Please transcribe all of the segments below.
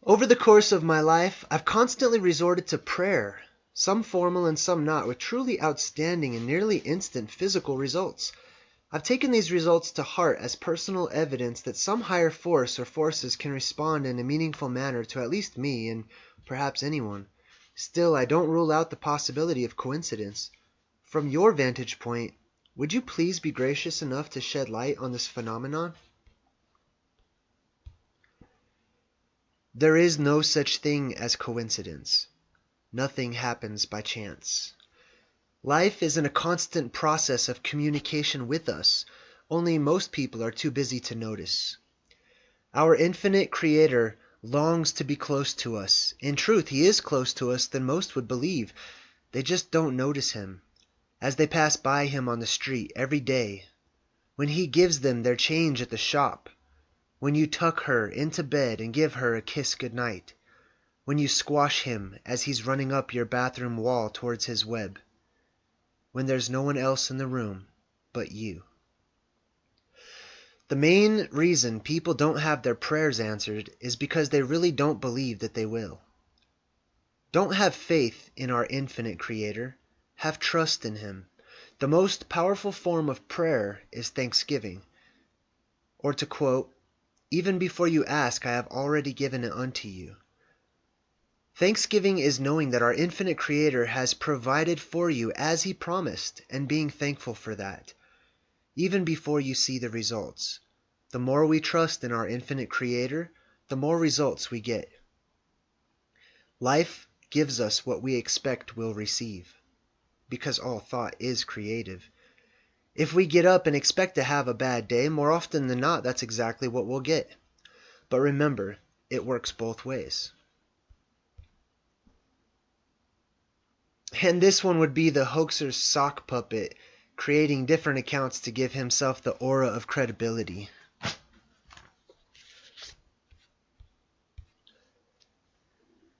Over the course of my life, I've constantly resorted to prayer, some formal and some not, with truly outstanding and nearly instant physical results. I've taken these results to heart as personal evidence that some higher force or forces can respond in a meaningful manner to at least me and perhaps anyone. Still, I don't rule out the possibility of coincidence. From your vantage point, would you please be gracious enough to shed light on this phenomenon? There is no such thing as coincidence. Nothing happens by chance. Life is in a constant process of communication with us, only most people are too busy to notice. Our infinite Creator longs to be close to us. In truth, He is closer to us than most would believe. They just don't notice Him, as they pass by Him on the street every day, when He gives them their change at the shop, when you tuck her into bed and give her a kiss goodnight, when you squash Him as He's running up your bathroom wall towards His web, when there's no one else in the room but you. The main reason people don't have their prayers answered is because they really don't believe that they will. Don't have faith in our infinite Creator. Have trust in Him. The most powerful form of prayer is thanksgiving. Or to quote, "Even before you ask, I have already given it unto you." Thanksgiving is knowing that our infinite Creator has provided for you as He promised and being thankful for that, even before you see the results. The more we trust in our infinite Creator, the more results we get. Life gives us what we expect we'll receive, because all thought is creative. If we get up and expect to have a bad day, more often than not, that's exactly what we'll get. But remember, it works both ways. And this one would be the hoaxer's sock puppet, creating different accounts to give himself the aura of credibility.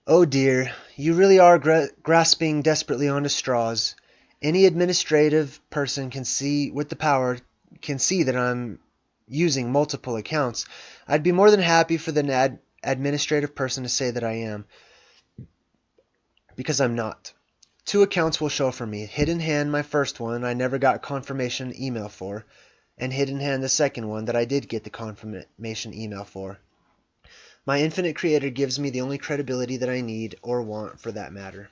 Oh dear, you really are grasping desperately onto straws. Any administrative person can see with the power can see that I'm using multiple accounts. I'd be more than happy for the administrative person to say that I am, because I'm not. 2 accounts will show for me. Hidden Hand, my first one, I never got confirmation email for, and Hidden Hand, the second one, that I did get the confirmation email for. My infinite Creator gives me the only credibility that I need or want, for that matter.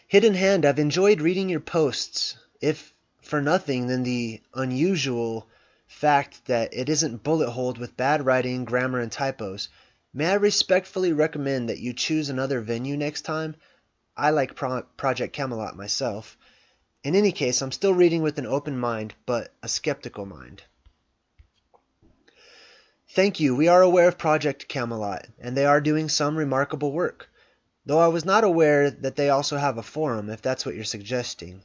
Hidden Hand, I've enjoyed reading your posts, if for nothing than the unusual fact that it isn't bullet-holed with bad writing, grammar, and typos. May I respectfully recommend that you choose another venue next time? I like Project Camelot myself. In any case, I'm still reading with an open mind, but a skeptical mind. Thank you. We are aware of Project Camelot, and they are doing some remarkable work, though I was not aware that they also have a forum, if that's what you're suggesting.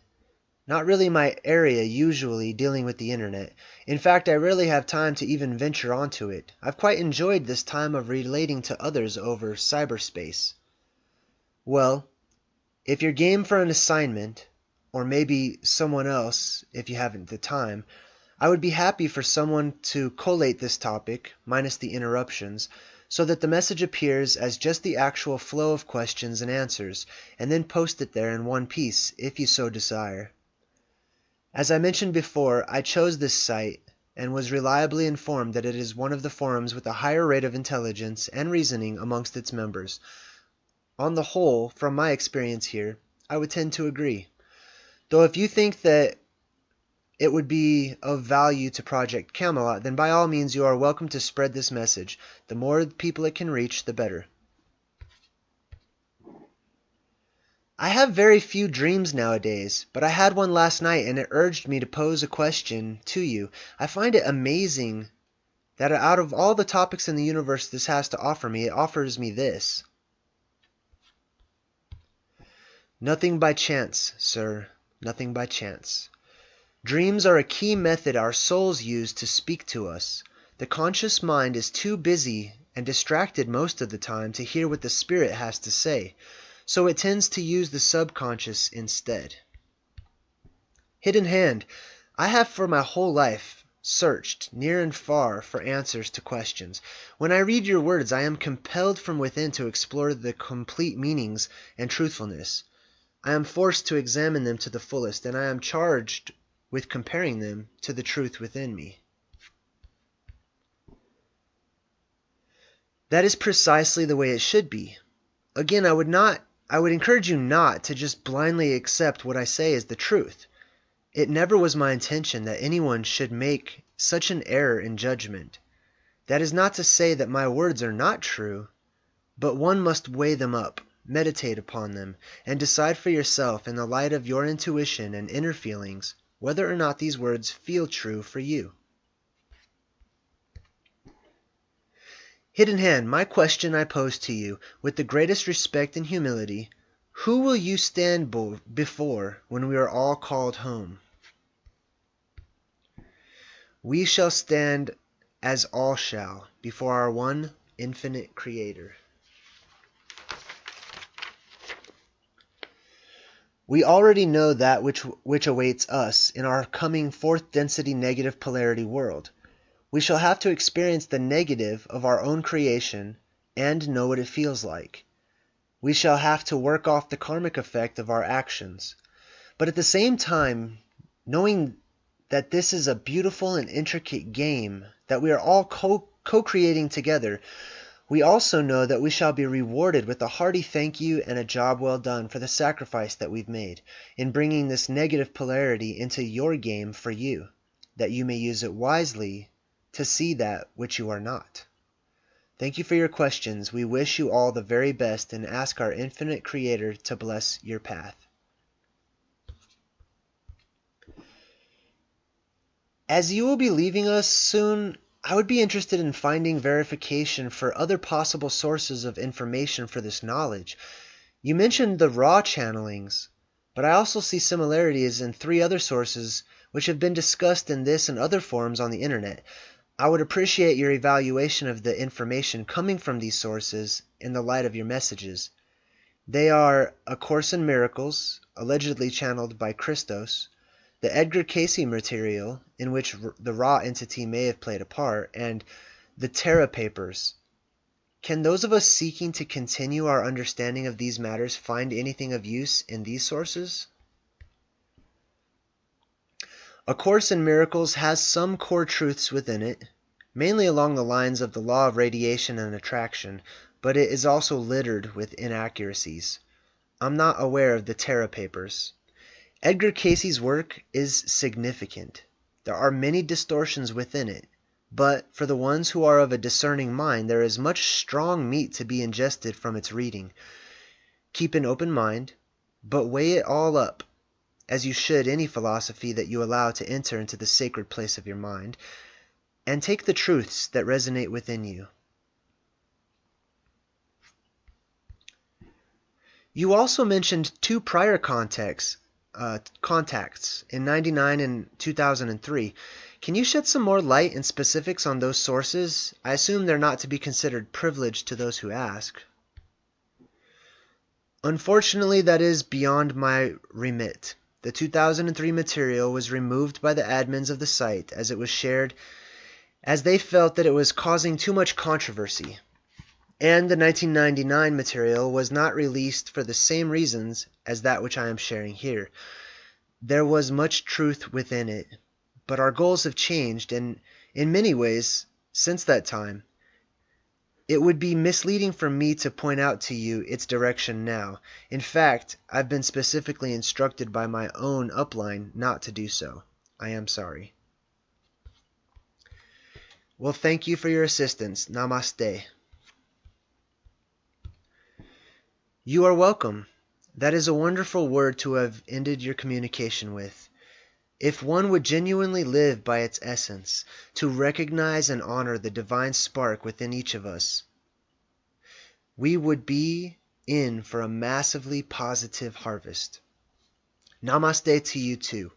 Not really my area usually dealing with the internet. In fact, I rarely have time to even venture onto it. I've quite enjoyed this time of relating to others over cyberspace. Well, if you're game for an assignment, or maybe someone else if you haven't the time, I would be happy for someone to collate this topic, minus the interruptions, so that the message appears as just the actual flow of questions and answers, and then post it there in one piece, if you so desire. As I mentioned before, I chose this site and was reliably informed that it is one of the forums with a higher rate of intelligence and reasoning amongst its members. On the whole, from my experience here, I would tend to agree. Though if you think that it would be of value to Project Camelot, then by all means you are welcome to spread this message. The more people it can reach, the better. I have very few dreams nowadays, but I had one last night and it urged me to pose a question to you. I find it amazing that out of all the topics in the universe this has to offer me, it offers me this. Nothing by chance, sir. Nothing by chance. Dreams are a key method our souls use to speak to us. The conscious mind is too busy and distracted most of the time to hear what the spirit has to say, so it tends to use the subconscious instead. Hidden Hand, I have for my whole life searched near and far for answers to questions. When I read your words, I am compelled from within to explore the complete meanings and truthfulness. I am forced to examine them to the fullest, and I am charged with comparing them to the truth within me. That is precisely the way it should be. Again, I would encourage you not to just blindly accept what I say as the truth. It never was my intention that anyone should make such an error in judgment. That is not to say that my words are not true, but one must weigh them up, meditate upon them, and decide for yourself in the light of your intuition and inner feelings whether or not these words feel true for you. Hidden Hand, my question I pose to you, with the greatest respect and humility, who will you stand before when we are all called home? We shall stand, as all shall, before our one infinite Creator. We already know that which awaits us in our coming fourth density negative polarity world. We shall have to experience the negative of our own creation and know what it feels like. We shall have to work off the karmic effect of our actions. But at the same time, knowing that this is a beautiful and intricate game that we are all co-creating together, we also know that we shall be rewarded with a hearty thank you and a job well done for the sacrifice that we've made in bringing this negative polarity into your game for you, that you may use it wisely to see that which you are not. Thank you for your questions. We wish you all the very best and ask our infinite Creator to bless your path. As you will be leaving us soon, I would be interested in finding verification for other possible sources of information for this knowledge. You mentioned the Ra channelings, but I also see similarities in 3 other sources which have been discussed in this and other forums on the internet. I would appreciate your evaluation of the information coming from these sources in the light of your messages. They are A Course in Miracles, allegedly channeled by Christos, the Edgar Cayce material, in which the Ra entity may have played a part, and the Terra Papers. Can those of us seeking to continue our understanding of these matters find anything of use in these sources? A Course in Miracles has some core truths within it, mainly along the lines of the law of radiation and attraction, but it is also littered with inaccuracies. I'm not aware of the Terra Papers. Edgar Cayce's work is significant. There are many distortions within it, but for the ones who are of a discerning mind, there is much strong meat to be ingested from its reading. Keep an open mind, but weigh it all up, as you should any philosophy that you allow to enter into the sacred place of your mind, and take the truths that resonate within you. You also mentioned 2 prior contacts in 99 and 2003. Can you shed some more light and specifics on those sources? I assume they're not to be considered privileged to those who ask. Unfortunately, that is beyond my remit. The 2003 material was removed by the admins of the site as it was shared, as they felt that it was causing too much controversy. And the 1999 material was not released for the same reasons as that which I am sharing here. There was much truth within it, but our goals have changed, and in many ways, since that time, it would be misleading for me to point out to you its direction now. In fact, I've been specifically instructed by my own upline not to do so. I am sorry. Well, thank you for your assistance. Namaste. You are welcome. That is a wonderful word to have ended your communication with. If one would genuinely live by its essence, to recognize and honor the divine spark within each of us, we would be in for a massively positive harvest. Namaste to you too.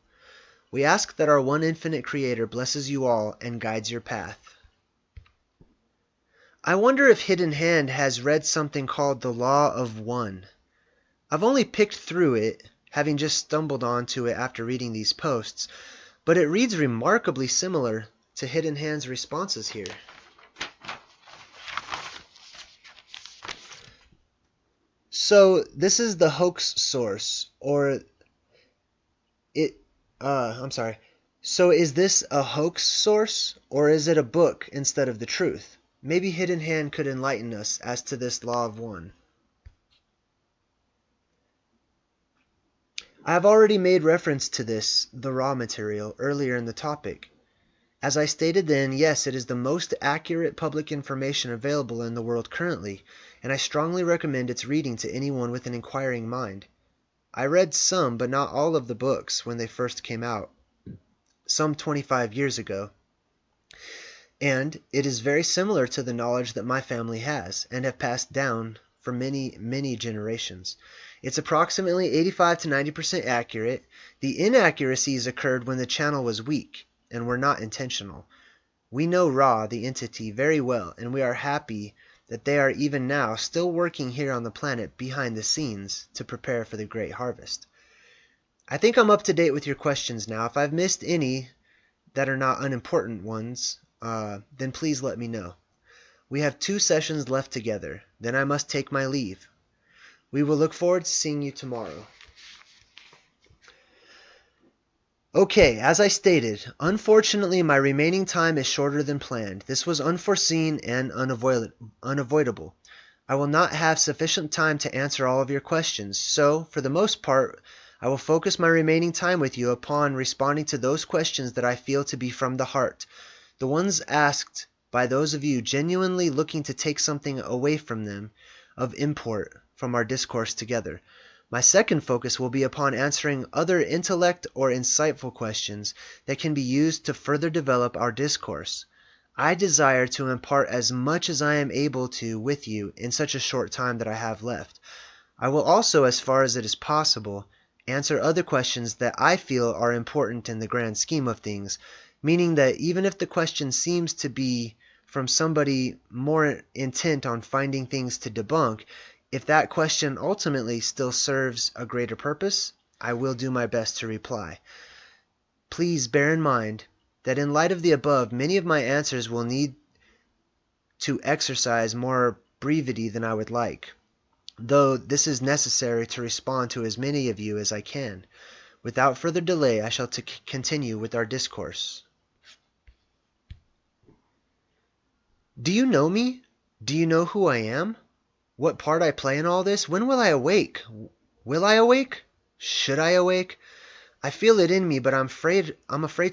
We ask that our one infinite Creator blesses you all and guides your path. I wonder if Hidden Hand has read something called the Law of One. I've only picked through it, having just stumbled onto it after reading these posts, but it reads remarkably similar to Hidden Hand's responses here. So this is the hoax source, or I'm sorry. So is this a hoax source, or is it a book instead of the truth? Maybe Hidden Hand could enlighten us as to this law of one. I have already made reference to this, the raw material, earlier in the topic. As I stated then, yes, it is the most accurate public information available in the world currently, and I strongly recommend its reading to anyone with an inquiring mind. I read some, but not all of the books when they first came out, some 25 years ago. And it is very similar to the knowledge that my family has, and have passed down for many, many generations. It's approximately 85 to 90% accurate. The inaccuracies occurred when the channel was weak, and were not intentional. We know Ra, the entity, very well, and we are happy that they are even now still working here on the planet behind the scenes to prepare for the great harvest. I think I'm up to date with your questions now. If I've missed any that are not unimportant ones, then please let me know. We have 2 sessions left together. Then I must take my leave. We will look forward to seeing you tomorrow. Okay, as I stated, unfortunately my remaining time is shorter than planned. This was unforeseen and unavoidable. I will not have sufficient time to answer all of your questions, so, for the most part, I will focus my remaining time with you upon responding to those questions that I feel to be from the heart, the ones asked by those of you genuinely looking to take something away from them of import from our discourse together. My second focus will be upon answering other intellect or insightful questions that can be used to further develop our discourse. I desire to impart as much as I am able to with you in such a short time that I have left. I will also, as far as it is possible, answer other questions that I feel are important in the grand scheme of things, meaning that even if the question seems to be from somebody more intent on finding things to debunk, if that question ultimately still serves a greater purpose, I will do my best to reply. Please bear in mind that in light of the above, many of my answers will need to exercise more brevity than I would like, though this is necessary to respond to as many of you as I can. Without further delay, I shall continue with our discourse. Do you know me? Do you know who I am? What part I play in all this? When will I awake? Will I awake? Should I awake? I feel it in me, but I'm afraid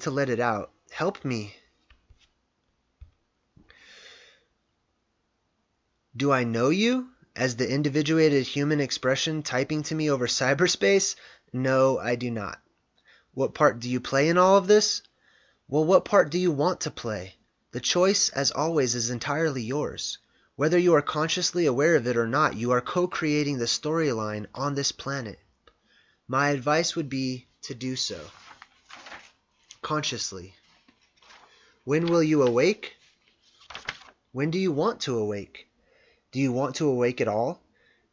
to let it out. Help me. Do I know you? As the individuated human expression typing to me over cyberspace? No, I do not. What part do you play in all of this? Well, what part do you want to play? The choice, as always, is entirely yours. Whether you are consciously aware of it or not, you are co-creating the storyline on this planet. My advice would be to do so. Consciously. When will you awake? When do you want to awake? Do you want to awake at all?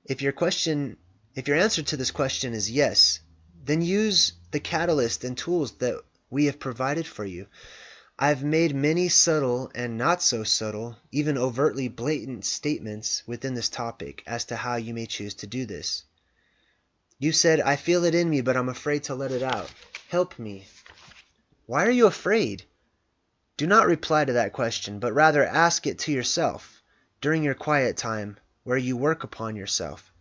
If your answer to this question is yes, then use the catalyst and tools that we have provided for you. I've made many subtle and not so subtle, even overtly blatant statements within this topic as to how you may choose to do this. You said, I feel it in me, but I'm afraid to let it out. Help me. Why are you afraid? Do not reply to that question, but rather ask it to yourself during your quiet time where you work upon yourself.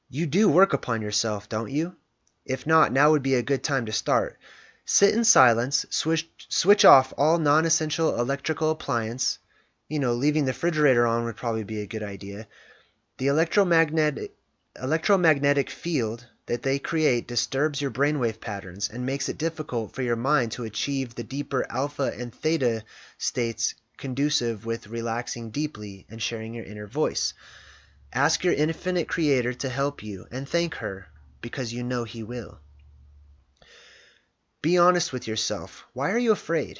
You do work upon yourself, don't you? If not, now would be a good time to start. Sit in silence, switch off all non-essential electrical appliance. Leaving the refrigerator on would probably be a good idea. The electromagnetic field that they create disturbs your brainwave patterns and makes it difficult for your mind to achieve the deeper alpha and theta states conducive with relaxing deeply and sharing your inner voice. Ask your infinite creator to help you and thank her, because you know he will. Be honest with yourself. Why are you afraid?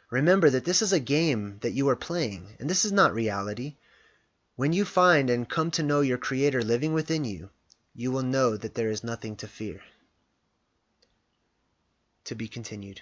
Remember that this is a game that you are playing, and this is not reality. When you find and come to know your Creator living within you, you will know that there is nothing to fear. To be continued.